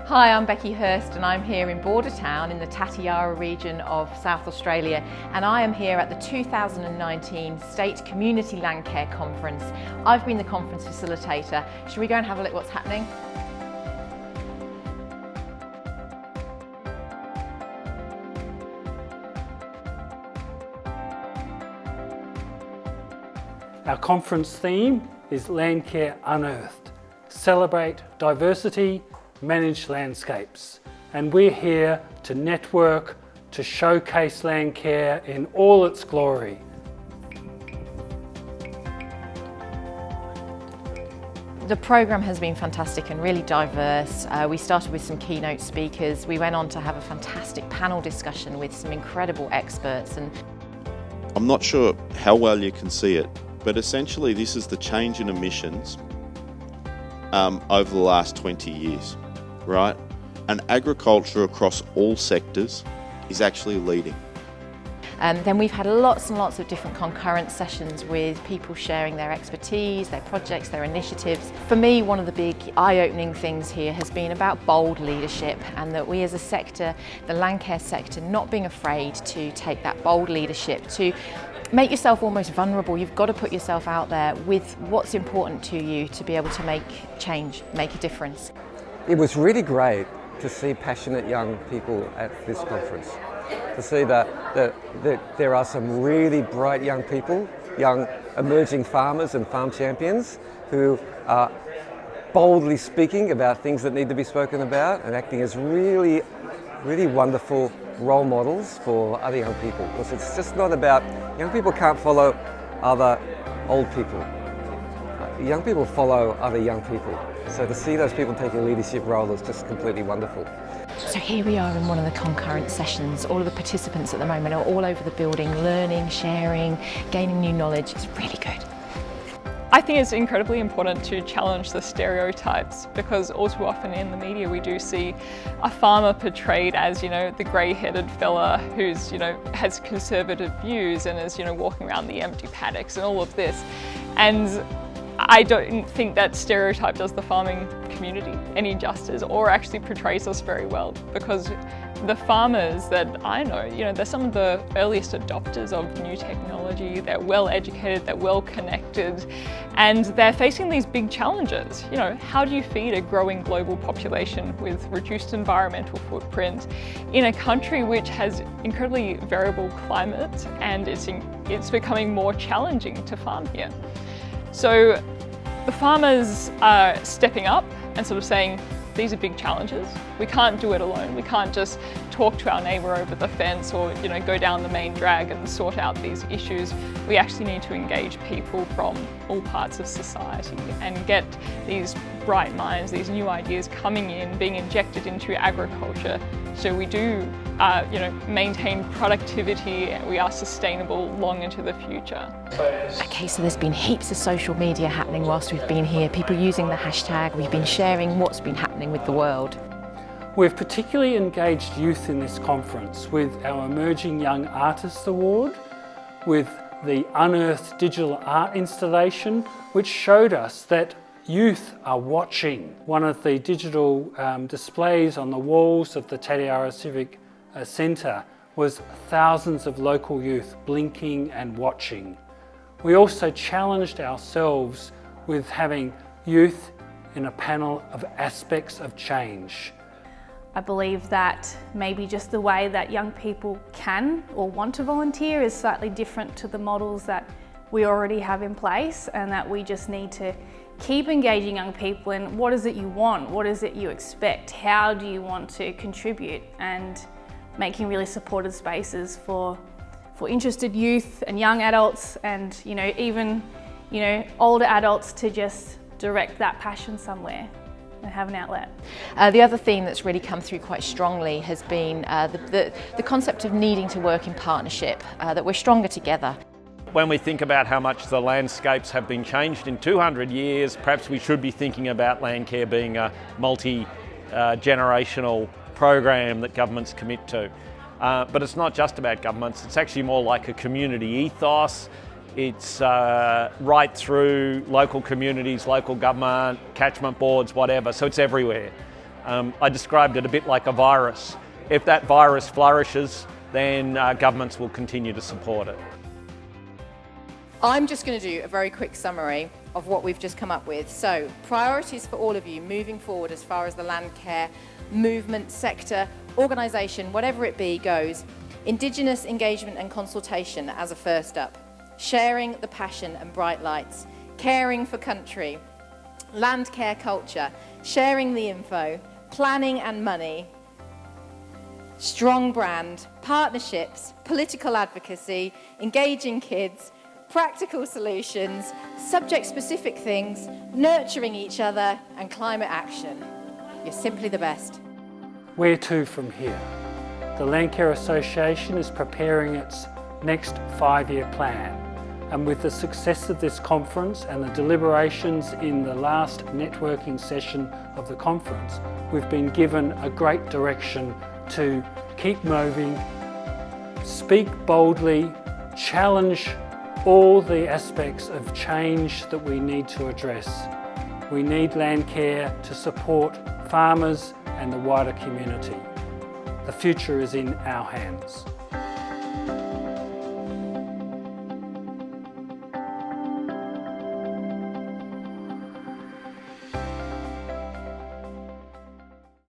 Hi, I'm Becky Hirst and I'm here in Bordertown in the Tatiara region of South Australia, and I am here at the 2019 State Community Landcare Conference. I've been the conference facilitator. Shall we go and have a look what's happening? Our conference theme is Landcare Unearthed. Celebrate diversity, manage landscapes. And we're here to network, to showcase Landcare in all its glory. The programme has been fantastic and really diverse. We started with some keynote speakers. We went on to have a fantastic panel discussion with some incredible experts. And I'm not sure how well you can see it, but essentially this is the change in emissions over the last 20 years, right? And agriculture across all sectors is actually leading. Then we've had lots and lots of different concurrent sessions with people sharing their expertise, their projects, their initiatives. For me, one of the big eye-opening things here has been about bold leadership, and that we as a sector, the Landcare sector, not being afraid to take that bold leadership, to make yourself almost vulnerable. You've got to put yourself out there with what's important to you to be able to make change, make a difference. It was really great to see passionate young people at this conference, to see that there are some really bright young people, young emerging farmers and farm champions who are boldly speaking about things that need to be spoken about and acting as really wonderful role models for other young people. Because it's just not about, young people can't follow other old people. Young people follow other young people. So to see those people take a leadership role is just completely wonderful. So here we are in one of the concurrent sessions. All of the participants at the moment are all over the building, learning, sharing, gaining new knowledge. It's really good. I think it's incredibly important to challenge the stereotypes, because all too often in the media we do see a farmer portrayed as, the grey-headed fella who's, has conservative views and is, walking around the empty paddocks and all of this. And I don't think that stereotype does the farming community any justice or actually portrays us very well, because the farmers that I know, they're some of the earliest adopters of new technology. They're well educated, they're well connected, and they're facing these big challenges. How do you feed a growing global population with reduced environmental footprint in a country which has incredibly variable climate, and it's becoming more challenging to farm here? So the farmers are stepping up and sort of saying, these are big challenges. We can't do it alone. We can't just talk to our neighbour over the fence or go down the main drag and sort out these issues. We actually need to engage people from all parts of society and get these bright minds, these new ideas coming in, being injected into agriculture, so we do maintain productivity and we are sustainable long into the future. Okay, so there's been heaps of social media happening whilst we've been here, people using the hashtag, we've been sharing what's been happening with the world. We've particularly engaged youth in this conference with our Emerging Young Artists Award, with the Unearthed Digital Art installation, which showed us that youth are watching. One of the digital displays on the walls of the Tatiara Civic Centre was thousands of local youth blinking and watching. We also challenged ourselves with having youth in a panel of aspects of change. I believe that maybe just the way that young people can or want to volunteer is slightly different to the models that we already have in place, and that we just need to keep engaging young people in what is it you want, what is it you expect, how do you want to contribute, and making really supportive spaces for interested youth and young adults, and even older adults to just direct that passion somewhere and have an outlet. The other theme that's really come through quite strongly has been the concept of needing to work in partnership, that we're stronger together. When we think about how much the landscapes have been changed in 200 years, perhaps we should be thinking about Landcare being a multi-generational program that governments commit to. But it's not just about governments, it's actually more like a community ethos. It's right through local communities, local government, catchment boards, whatever, so it's everywhere. I described it a bit like a virus. If that virus flourishes, then governments will continue to support it. I'm just going to do a very quick summary of what we've just come up with. So, priorities for all of you moving forward as far as the Landcare movement, sector, organisation, whatever it be, goes. Indigenous engagement and consultation as a first up. Sharing the passion and bright lights. Caring for country. Landcare culture. Sharing the info. Planning and money. Strong brand. Partnerships. Political advocacy. Engaging kids. Practical solutions. Subject-specific things. Nurturing each other. And climate action. You're simply the best. Where to from here? The Landcare Association is preparing its next 5-year plan, and with the success of this conference and the deliberations in the last networking session of the conference, we've been given a great direction to keep moving, speak boldly, challenge all the aspects of change that we need to address. We need Landcare to support farmers and the wider community. The future is in our hands.